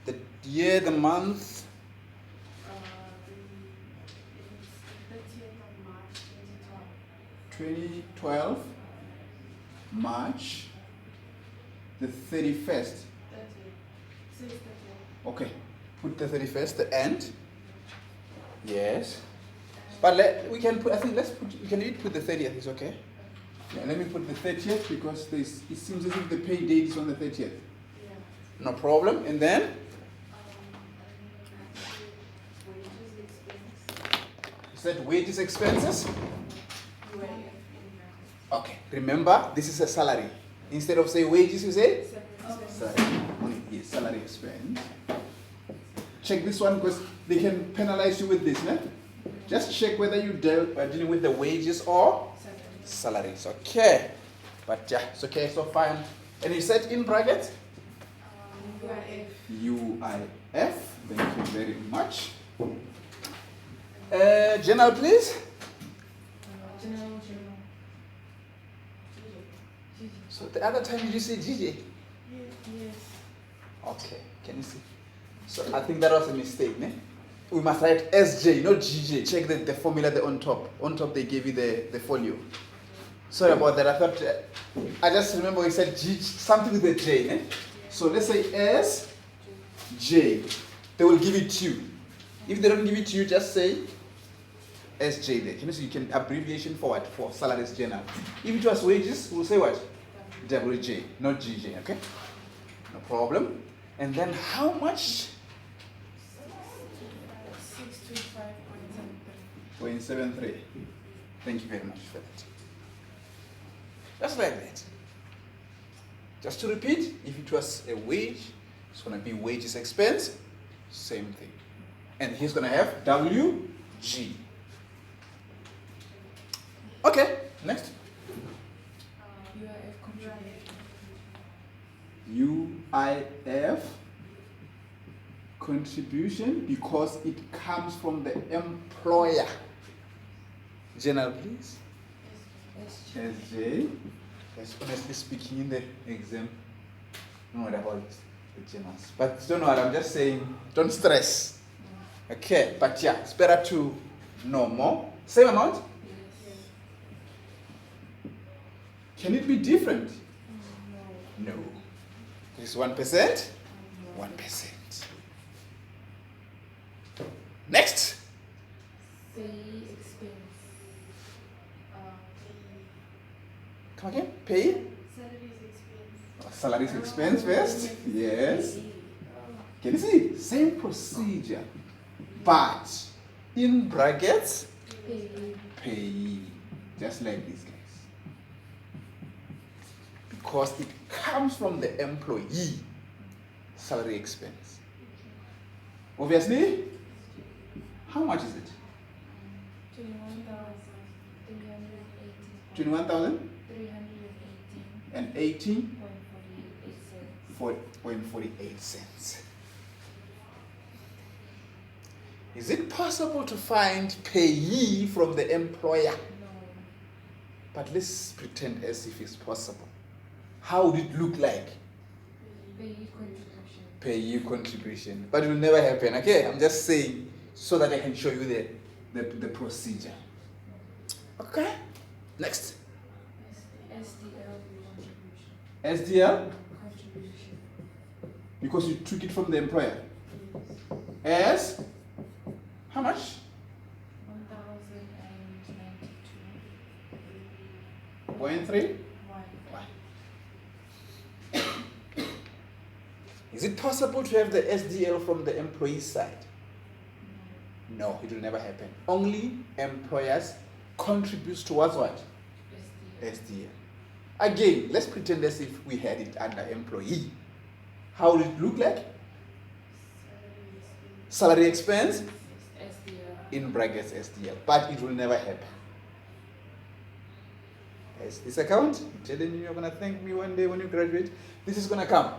The year, the month. The 30th of March 2012, March the 31st. 30th. Since 30th. Okay, put the 31st, the end. Yes. But we can put, I think we can even put the 30th, it's okay. Yeah, let me put the 30th because it seems as if the pay date is on the 30th. Yeah. No problem. And then? Wages, expense. You said wages, expenses? UIF. Okay, remember, this is a salary. Instead of say wages, you say? Salary. Yes, salary expense. Check this one because they can penalize you with this, né? Just check whether you are dealing with the wages or salaries. Okay. But yeah, it's okay, so fine. And you said in brackets? UIF. UIF. Thank you very much. General, please. General. So the other time you say GJ? Yes. Okay, can you see? So I think that was a mistake, ne? We must write SJ, not GJ. Check the formula there on top. On top they gave you the folio. Sorry about that. I thought, I just remember we said G, something with a J, ne? So let's say SJ. They will give it to you. If they don't give it to you, just say SJ there. Can you see? You can abbreviation for what? For salaries general. If it was wages, we'll say what? WJ, not GJ, okay? No problem. And then how much? 625.73. 0.73. Thank you very much for that. Just like that. Just to repeat, if it was a wage, it's going to be wages expense, same thing. And he's going to have WG. Okay, next. UIF contribution. UIF contribution because it comes from the employer. General, please. SJ. Yes, honestly speaking, in the exam, don't worry about the generals. But don't worry, I'm just saying, don't stress. Okay, but yeah, it's better to know more. Same amount? Yes. Can it be different? No. No. It's 1%? 1%. Next. Say expense. Come again? Pay? Salaries expense. Salaries expense first? Yes. Can you see? Same procedure. But in brackets, pay. Just like these guys. Because it comes from the employee. Salary expense. Obviously, how much is it? 21,380. 21,000? 318. And 18? 0.48 4.48 cents. Is it possible to find payee from the employer? No. But let's pretend as if it's possible. How would it look like? Payee contribution. Payee contribution. But it will never happen, okay? I'm just saying so that I can show you the procedure. Okay? Next. SDL contribution. SDL? Contribution. Because you took it from the employer. As? How much? 1,092. 0.3? One. Is it possible to have the SDL from the employee side? No. No, it will never happen. Only employers contribute towards what? SDL. SDL. Again, let's pretend as if we had it under employee. How would it look like? Salary expense? SDL. In brackets SDL. But it will never happen. Yes, this account, I'm telling you, you're going to thank me one day when you graduate. This is going to come.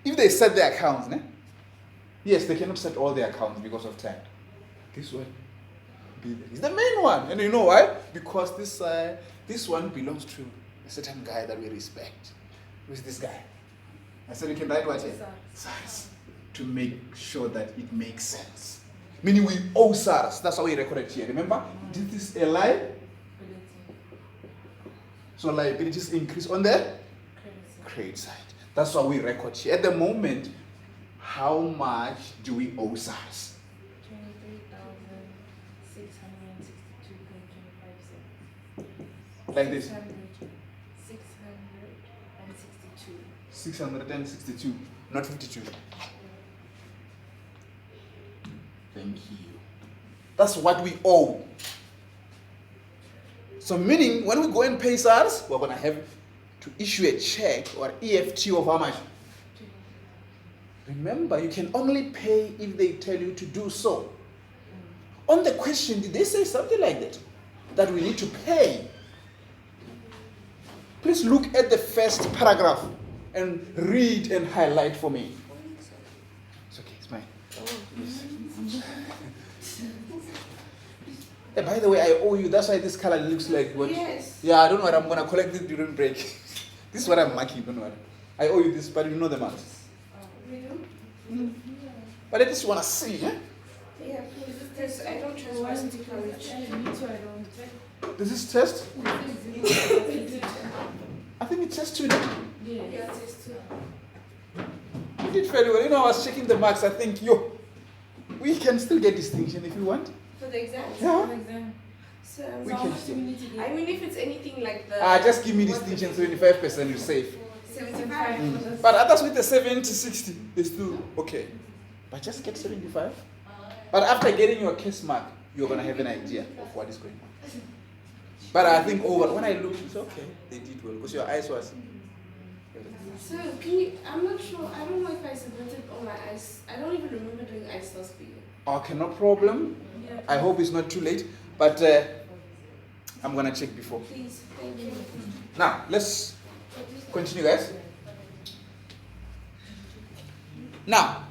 If they set the accounts, né? Yes, they cannot set all the accounts because of time. This one is the main one. And you know why? Because this one belongs to a certain guy that we respect. Who is this guy? I said you can write what here? SARS. SARS. To make sure that it makes sense. Meaning we owe SARS. That's how we record it here. Remember, this is a liability. So liabilities increase on the credit side. That's why we record here. At the moment, how much do we owe SARS? 23,662.25 cents. Like this. 662. 662, not 52. Thank you. That's what we owe. So meaning, when we go and pay SARS, we're going to have to issue a check or EFT of how much? Remember, you can only pay if they tell you to do so. On the question, did they say something like that? That we need to pay? Please look at the first paragraph and read and highlight for me. It's okay, it's mine. Yes. Hey, by the way, I owe you. That's why this color looks like what? Yes. Yeah, I don't know what I'm going to collect it during break. This is what I'm marking, don't worry. I owe you this, but you know the marks. But I just want to see, eh? Yeah, please. I don't trust my sticker. Me too, I don't. This is test? I think it's test 2 now. Yeah, test 2. You did very well. You know, I was checking the marks. I think, we can still get distinction if you want. For the exam? Yeah. So, We how can much do we need to get? I mean, if it's anything like the... Just give me distinction, 75% you're safe. 75. But others with the 70, 60, they still okay. But just get 75. But after getting your case mark, you're going to have an idea of what is going on. But I think when I look, it's okay. They did well because your eyes was... So, can you... I'm not sure. I don't know if I submitted all my eyes. I don't even remember doing eyes test for you. Okay, no problem. Yeah. I hope it's not too late. But I'm going to check before. Please, thank you. Now, let's continue, guys. Now,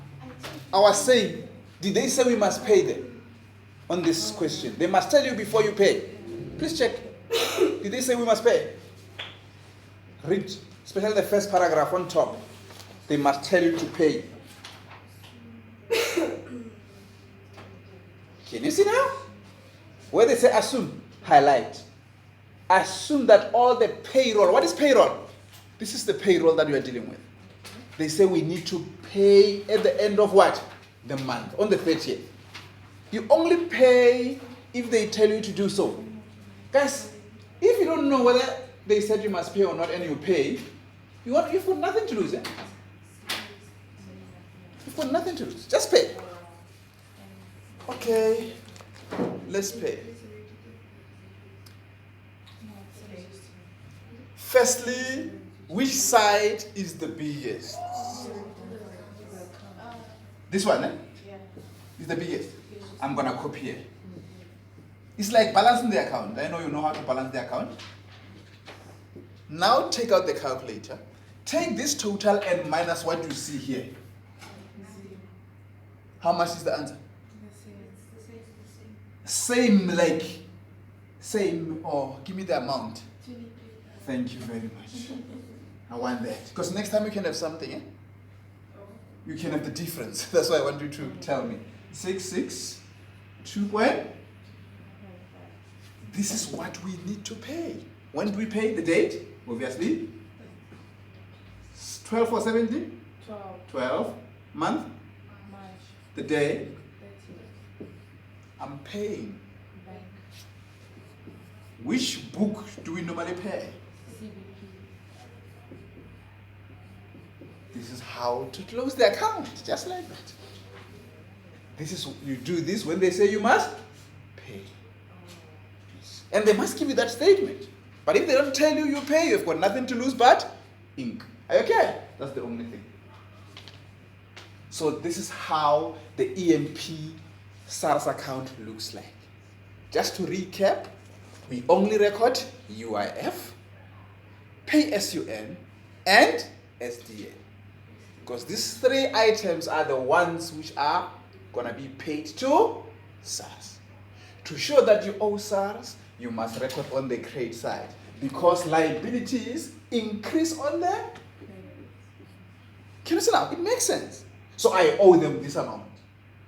I was saying, did they say we must pay them on this question? They must tell you before you pay. Please check. Did they say we must pay? Read, especially the first paragraph on top. They must tell you to pay. Can you see now? Where they say assume, highlight. Assume that all the payroll, what is payroll? This is the payroll that we are dealing with. They say we need to pay at the end of what? The month, on the 30th. You only pay if they tell you to do so. Guys, if you don't know whether they said you must pay or not and you pay, you've got nothing to lose. Eh? You've got nothing to lose. Just pay. Okay, let's pay. Firstly, which side is the biggest? This one, eh? Is the biggest. I'm going to copy here. It's like balancing the account. I know you know how to balance the account. Now take out the calculator. Take this total and minus what you see here. How much is the answer? Same, or give me the amount. Thank you very much. I want that. Because next time you can have something, eh? You can have the difference. That's why I want you to tell me. 662 when? This is what we need to pay. When do we pay? The date? Obviously. 12 or 17? 12. Month? March. The day? 30th. I'm paying. Bank. Which book do we normally pay? CBP. This is how to close the account, just like that. You do this when they say you must pay. And they must give you that statement. But if they don't tell you you pay, you've got nothing to lose but ink. Are you okay? That's the only thing. So this is how the EMP SARS account looks like. Just to recap, we only record UIF, pay SUN, and SDN. Because these 3 items are the ones which are going to be paid to SARS. To show that you owe SARS, you must record on the credit side. Because liabilities increase on the Can you see now? It makes sense. So I owe them this amount.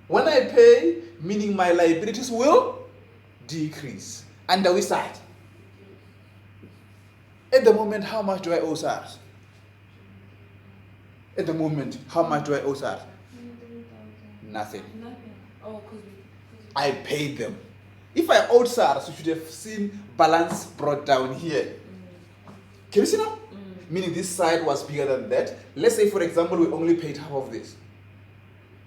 When I pay, meaning my liabilities will decrease. Under which side? At the moment, how much do I owe SARS? At the moment, how much do I owe SARS? Nothing. Oh, I paid them. If I owed SARS, you should have seen balance brought down here. Can you see now? Meaning this side was bigger than that. Let's say, for example, we only paid half of this.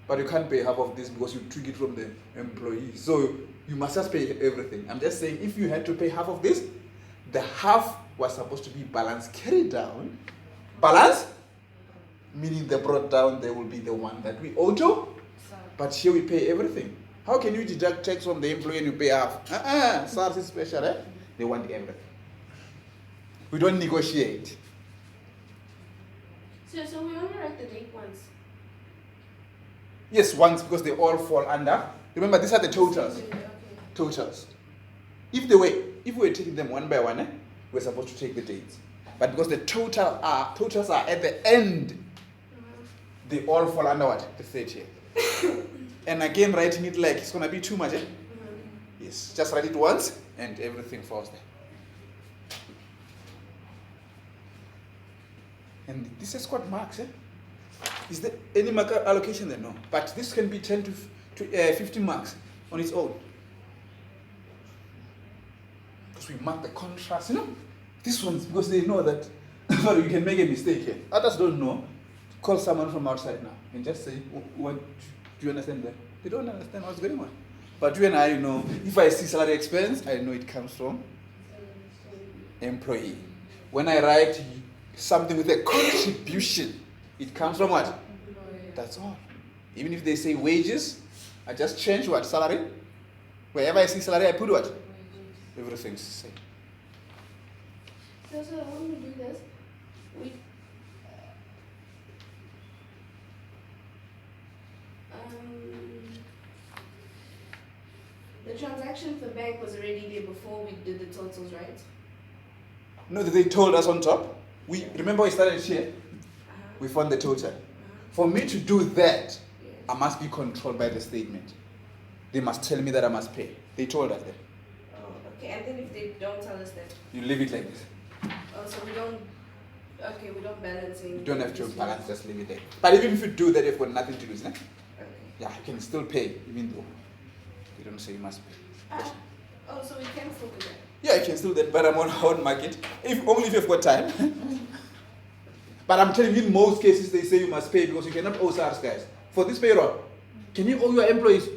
But you can't pay half of this because you took it from the employee. So you must just pay everything. I'm just saying, if you had to pay half of this, the half was supposed to be balance carried down. Balance, meaning the brought down, there will be the one that we owe to. But here we pay everything. How can you deduct tax from the employee and you pay half? SARS is special, eh? They want everything. We don't negotiate. So we only write the date once? Yes, once, because they all fall under. Remember, these are the totals. Okay. Totals. If we were taking them one by one, we're supposed to take the dates. But because the totals are at the end, they all fall under what? The 30th. And again, writing it like it's going to be too much. Eh? Yes, just write it once and everything falls there. And this has got marks. Eh? Is there any mark allocation there? No. But this can be 10 to 15 marks on its own. Because we mark the contrast, you know. This one's because they know that sorry, you can make a mistake here. Others don't know. Call someone from outside now and just say, what do you understand that? They don't understand what's going on. But you and I know, if I see salary expense, I know it comes from employee. When I write something with a contribution, it comes from what? That's all. Even if they say wages, I just change what? Salary. Wherever I see salary, I put what? Everything's the same. So when we do this, the transaction for bank was already there before we did the totals, right? No, they told us on top. We remember we started here. We found the total. For me to do that, I must be controlled by the statement. They must tell me that I must pay. They told us that. Oh, okay. And then if they don't tell us that? You leave it like this. Oh, so we don't balance it. You don't have to balance, just leave it there. But even if you do that, you've got nothing to lose. Okay. Yeah, you can still pay, even though you don't say you must pay. So we can still do that? Yeah, you can still do that, but I'm on our own market. Only if you've got time. But I'm telling you, in most cases, they say you must pay because you cannot owe SARS, guys. For this payroll, can you owe your employees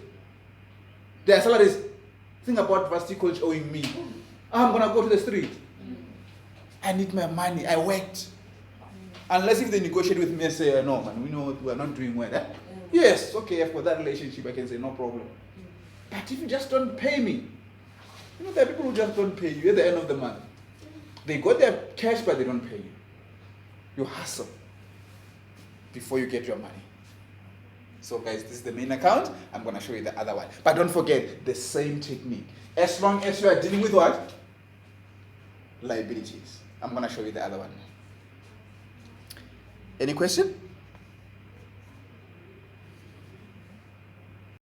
their salaries? Think about Varsity College owing me. I'm going to go to the street. I need my money. I worked. Unless if they negotiate with me and say, no, man, we know we're not doing well. Eh? Yes, okay, for that relationship, I can say, no problem. But if you just don't pay me, you know, there are people who just don't pay you at the end of the month. They got their cash, but they don't pay you. You hustle before you get your money. So guys, this is the main account. I'm going to show you the other one. But don't forget, the same technique. As long as you are dealing with what? Liabilities. I'm going to show you the other one. Any question?